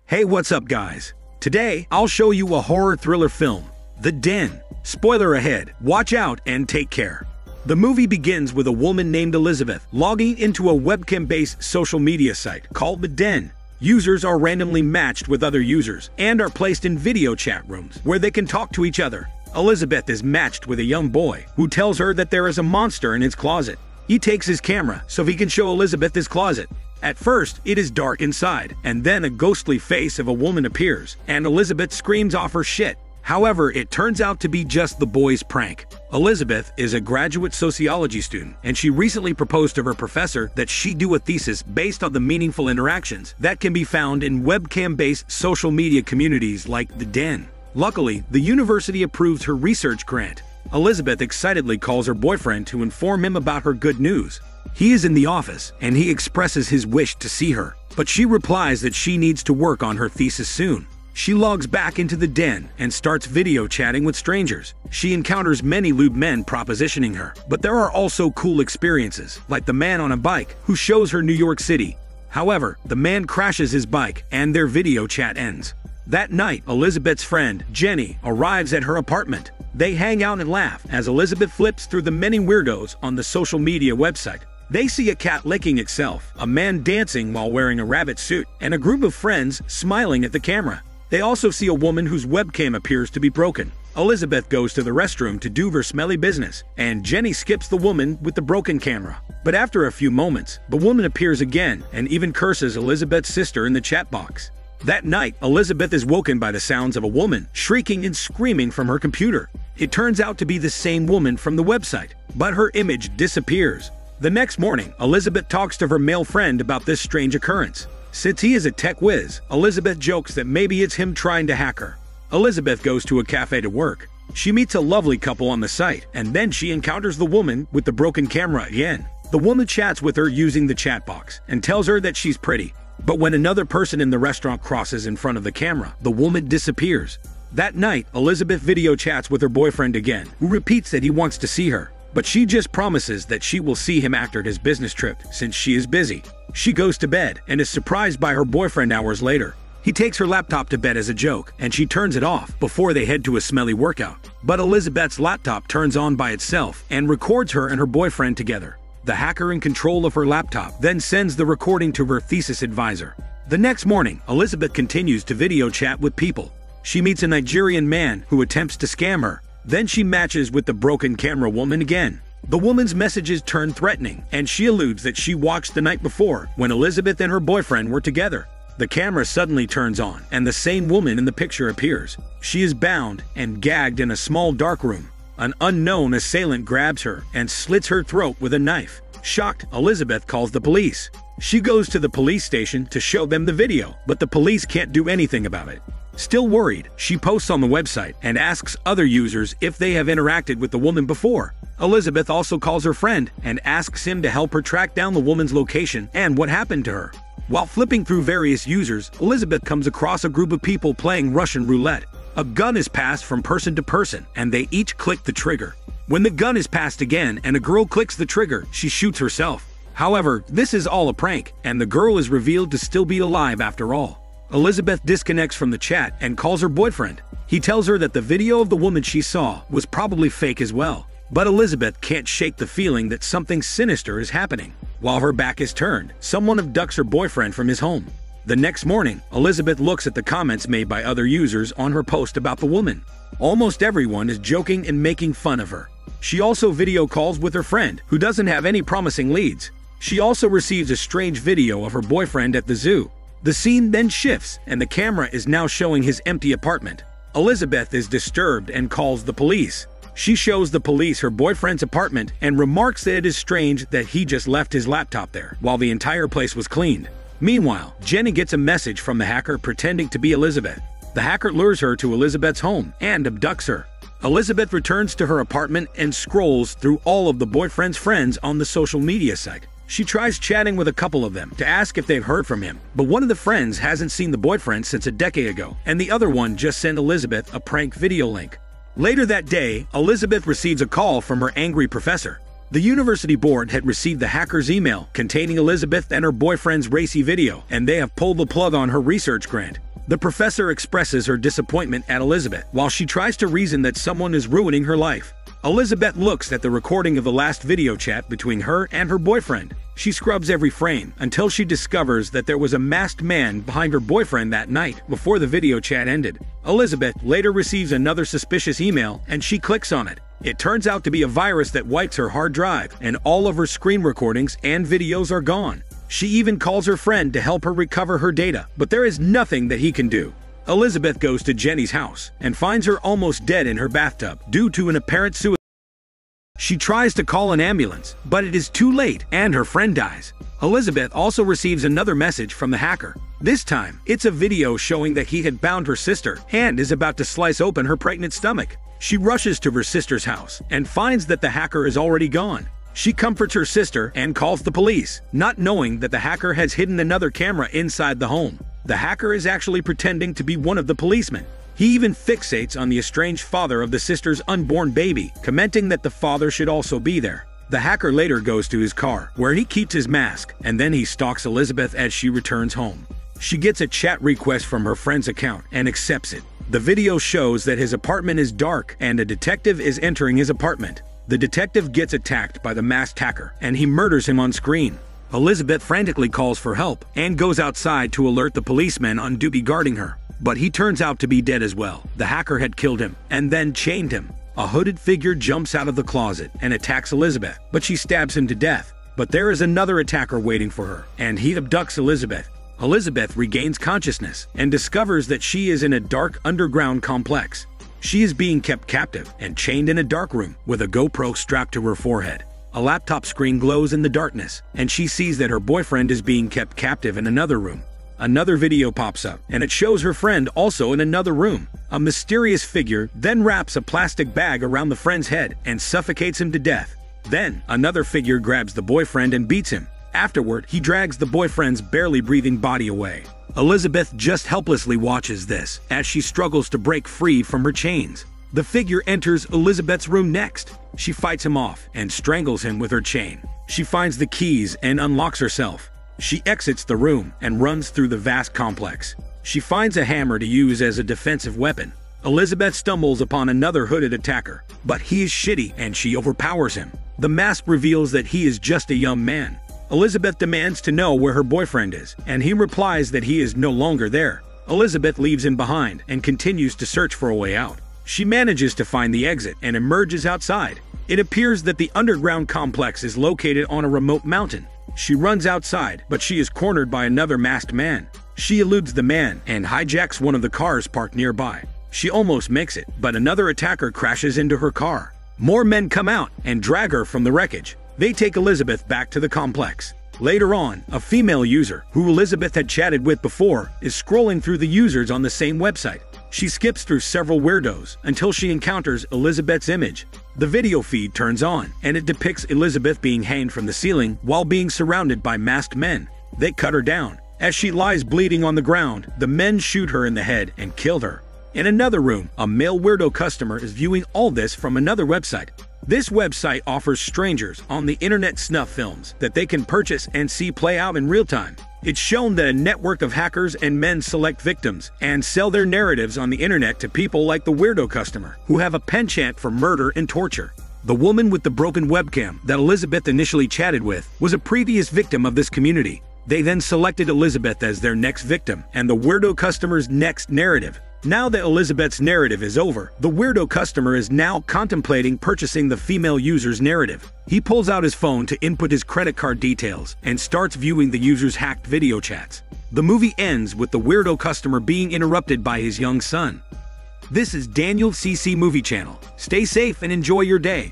Hey, what's up guys? Today, I'll show you a horror thriller film, The Den. Spoiler ahead, watch out and take care. The movie begins with a woman named Elizabeth logging into a webcam-based social media site called The Den. Users are randomly matched with other users and are placed in video chat rooms where they can talk to each other. Elizabeth is matched with a young boy who tells her that there is a monster in his closet. He takes his camera so he can show Elizabeth his closet. At first, it is dark inside, and then a ghostly face of a woman appears, and Elizabeth screams off her shit. However, it turns out to be just the boy's prank. Elizabeth is a graduate sociology student, and she recently proposed to her professor that she do a thesis based on the meaningful interactions that can be found in webcam-based social media communities like The Den. Luckily, the university approves her research grant. Elizabeth excitedly calls her boyfriend to inform him about her good news. He is in the office, and he expresses his wish to see her, but she replies that she needs to work on her thesis soon. She logs back into The Den and starts video chatting with strangers. She encounters many lewd men propositioning her, but there are also cool experiences, like the man on a bike who shows her New York City. However, the man crashes his bike and their video chat ends. That night, Elizabeth's friend, Jenny, arrives at her apartment. They hang out and laugh as Elizabeth flips through the many weirdos on the social media website. They see a cat licking itself, a man dancing while wearing a rabbit suit, and a group of friends smiling at the camera. They also see a woman whose webcam appears to be broken. Elizabeth goes to the restroom to do her smelly business, and Jenny skips the woman with the broken camera. But after a few moments, the woman appears again and even curses Elizabeth's sister in the chat box. That night, Elizabeth is woken by the sounds of a woman shrieking and screaming from her computer. It turns out to be the same woman from the website, but her image disappears. The next morning, Elizabeth talks to her male friend about this strange occurrence. Since he is a tech whiz, Elizabeth jokes that maybe it's him trying to hack her. Elizabeth goes to a cafe to work. She meets a lovely couple on the site, and then she encounters the woman with the broken camera again. The woman chats with her using the chat box and tells her that she's pretty. But when another person in the restaurant crosses in front of the camera, the woman disappears. That night, Elizabeth video chats with her boyfriend again, who repeats that he wants to see her. But she just promises that she will see him after his business trip, since she is busy. She goes to bed and is surprised by her boyfriend hours later. He takes her laptop to bed as a joke, and she turns it off before they head to a smelly workout. But Elizabeth's laptop turns on by itself and records her and her boyfriend together. The hacker in control of her laptop then sends the recording to her thesis advisor. The next morning, Elizabeth continues to video chat with people. She meets a Nigerian man who attempts to scam her. Then she matches with the broken camera woman again. The woman's messages turn threatening, and she alludes that she watched the night before when Elizabeth and her boyfriend were together. The camera suddenly turns on, and the same woman in the picture appears. She is bound and gagged in a small dark room. An unknown assailant grabs her and slits her throat with a knife. Shocked, Elizabeth calls the police. She goes to the police station to show them the video, but the police can't do anything about it. Still worried, she posts on the website and asks other users if they have interacted with the woman before. Elizabeth also calls her friend and asks him to help her track down the woman's location and what happened to her. While flipping through various users, Elizabeth comes across a group of people playing Russian roulette. A gun is passed from person to person, and they each click the trigger. When the gun is passed again and a girl clicks the trigger, she shoots herself. However, this is all a prank, and the girl is revealed to still be alive after all. Elizabeth disconnects from the chat and calls her boyfriend. He tells her that the video of the woman she saw was probably fake as well. But Elizabeth can't shake the feeling that something sinister is happening. While her back is turned, someone abducts her boyfriend from his home. The next morning, Elizabeth looks at the comments made by other users on her post about the woman. Almost everyone is joking and making fun of her. She also video calls with her friend, who doesn't have any promising leads. She also receives a strange video of her boyfriend at the zoo. The scene then shifts, and the camera is now showing his empty apartment. Elizabeth is disturbed and calls the police. She shows the police her boyfriend's apartment and remarks that it is strange that he just left his laptop there while the entire place was cleaned. Meanwhile, Jenny gets a message from the hacker pretending to be Elizabeth. The hacker lures her to Elizabeth's home and abducts her. Elizabeth returns to her apartment and scrolls through all of the boyfriend's friends on the social media site. She tries chatting with a couple of them to ask if they've heard from him, but one of the friends hasn't seen the boyfriend since a decade ago, and the other one just sent Elizabeth a prank video link. Later that day, Elizabeth receives a call from her angry professor. The university board had received the hacker's email containing Elizabeth and her boyfriend's racy video, and they have pulled the plug on her research grant. The professor expresses her disappointment at Elizabeth while she tries to reason that someone is ruining her life. Elizabeth looks at the recording of the last video chat between her and her boyfriend. She scrubs every frame until she discovers that there was a masked man behind her boyfriend that night before the video chat ended. Elizabeth later receives another suspicious email and she clicks on it. It turns out to be a virus that wipes her hard drive, and all of her screen recordings and videos are gone. She even calls her friend to help her recover her data, but there is nothing that he can do. Elizabeth goes to Jenny's house and finds her almost dead in her bathtub due to an apparent suicide. She tries to call an ambulance, but it is too late and her friend dies. Elizabeth also receives another message from the hacker. This time, it's a video showing that he had bound her sister and is about to slice open her pregnant stomach. She rushes to her sister's house and finds that the hacker is already gone. She comforts her sister and calls the police, not knowing that the hacker has hidden another camera inside the home. The hacker is actually pretending to be one of the policemen. He even fixates on the estranged father of the sister's unborn baby, commenting that the father should also be there. The hacker later goes to his car, where he keeps his mask, and then he stalks Elizabeth as she returns home. She gets a chat request from her friend's account and accepts it. The video shows that his apartment is dark and a detective is entering his apartment. The detective gets attacked by the masked hacker, and he murders him on screen. Elizabeth frantically calls for help and goes outside to alert the policeman on duty guarding her. But he turns out to be dead as well. The hacker had killed him and then chained him. A hooded figure jumps out of the closet and attacks Elizabeth, but she stabs him to death. But there is another attacker waiting for her, and he abducts Elizabeth. Elizabeth regains consciousness and discovers that she is in a dark underground complex. She is being kept captive and chained in a dark room with a GoPro strapped to her forehead. A laptop screen glows in the darkness, and she sees that her boyfriend is being kept captive in another room. Another video pops up, and it shows her friend also in another room. A mysterious figure then wraps a plastic bag around the friend's head and suffocates him to death. Then, another figure grabs the boyfriend and beats him. Afterward, he drags the boyfriend's barely breathing body away. Elizabeth just helplessly watches this as she struggles to break free from her chains. The figure enters Elizabeth's room next. She fights him off and strangles him with her chain. She finds the keys and unlocks herself. She exits the room and runs through the vast complex. She finds a hammer to use as a defensive weapon. Elizabeth stumbles upon another hooded attacker, but he is shitty and she overpowers him. The mask reveals that he is just a young man. Elizabeth demands to know where her boyfriend is, and he replies that he is no longer there. Elizabeth leaves him behind and continues to search for a way out. She manages to find the exit and emerges outside. It appears that the underground complex is located on a remote mountain. She runs outside, but she is cornered by another masked man. She eludes the man and hijacks one of the cars parked nearby. She almost makes it, but another attacker crashes into her car. More men come out and drag her from the wreckage. They take Elizabeth back to the complex. Later on, a female user, who Elizabeth had chatted with before, is scrolling through the users on the same website. She skips through several weirdos until she encounters Elizabeth's image. The video feed turns on, and it depicts Elizabeth being hanged from the ceiling while being surrounded by masked men. They cut her down. As she lies bleeding on the ground, the men shoot her in the head and kill her. In another room, a male weirdo customer is viewing all this from another website. This website offers strangers on the internet snuff films that they can purchase and see play out in real time. It's shown that a network of hackers and men select victims and sell their narratives on the internet to people like the weirdo customer, who have a penchant for murder and torture. The woman with the broken webcam that Elizabeth initially chatted with was a previous victim of this community. They then selected Elizabeth as their next victim and the weirdo customer's next narrative. Now that Elizabeth's narrative is over, the weirdo customer is now contemplating purchasing the female user's narrative. He pulls out his phone to input his credit card details and starts viewing the user's hacked video chats. The movie ends with the weirdo customer being interrupted by his young son. This is Daniel CC Movie Channel. Stay safe and enjoy your day.